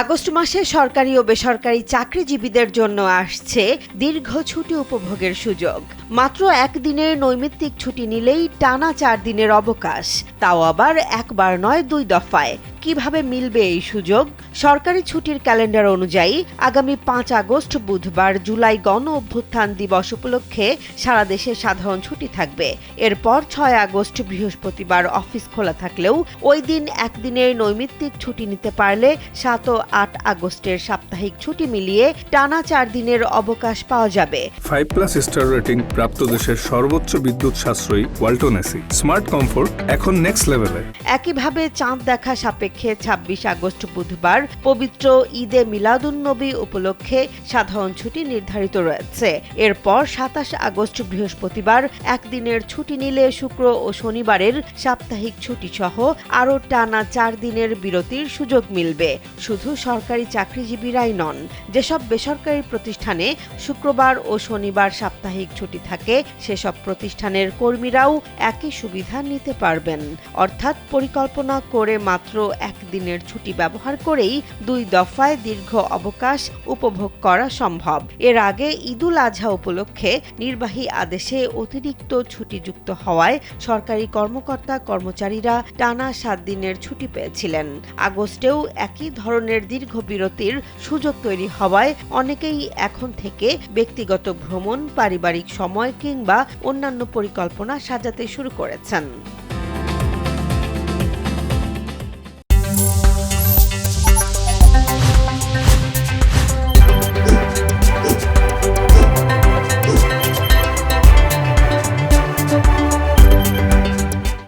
August মাসে সরকারি ও বেসরকারি চাকরিজীবীদের জন্য আসছে দীর্ঘ ছুটি উপভোগের সুযোগ। মাত্র একদিনের নৈমিত্তিক ছুটি নিলেই টানা 4 দিনের অবকাশ, তাও আবার একবার নয় 2 দফায়। কিভাবে মিলবে এই সুযোগ? সরকারি ছুটির ক্যালেন্ডার অনুযায়ী আগামী 5 আগস্ট বুধবার জুলাই গণ অভ্যুত্থান দিবস উপলক্ষে সারা দেশে সাধারণ ছুটি থাকবে। এরপর 6 আগস্ট বৃহস্পতিবার অফিস খোলা থাকলেও ওই দিন একদিনের নৈমিত্তিক ছুটি নিতে পারলে 7 ও 8 আগস্টের সাপ্তাহিক ছুটি মিলিয়ে টানা 4 দিনের অবকাশ পাওয়া যাবে। 5+ স্টার রেটিং প্রাপ্ত দেশের সর্বোচ্চ বিদ্যুৎ সাশ্রয়ী ওয়ালটন এসি স্মার্ট কমফোর্ট এখন নেক্সট লেভেলে। একইভাবে চাঁদ দেখা সাপেক্ষে 26 আগস্ট বুধবার পবিত্র ঈদে মিলাদুন্নবী উপলক্ষে সাধারণ ছুটি নির্ধারিত রয়েছে। এরপর 27 আগস্ট বৃহস্পতিবার একদিনের ছুটি নিলে শুক্র ও শনিবারের সাপ্তাহিক ছুটি সহ আরও টানা 4 দিনের বিরতির সুযোগ মিলবে। শুধু সরকারি চাকরিজীবীরাই নন, যেসব বেসরকারি প্রতিষ্ঠানে শুক্রবার ও শনিবার সাপ্তাহিক ছুটি থাকে সেসব প্রতিষ্ঠানের কর্মীরাও একই সুবিধা নিতে পারবেন। অর্থাৎ পরিকল্পনা করে মাত্র একদিনের ছুটি ব্যবহার করেই 2 দফায় দীর্ঘ অবকাশ উপভোগ করা সম্ভব। এর আগে ঈদুল আজহা উপলক্ষে নির্বাহী আদেশে অতিরিক্ত ছুটি যুক্ত হওয়ায় সরকারি কর্মকর্তা কর্মচারীরা টানা 7 দিনের ছুটি পেয়েছিলেন। আগস্টেও একই ধরনের দীর্ঘ বিরতির সুযোগ তৈরি হওয়ায় অনেকেই এখন থেকে ব্যক্তিগত ভ্রমণ, পারিবারিক সময় কিংবা অন্যান্য পরিকল্পনা সাজাতে শুরু করেছেন।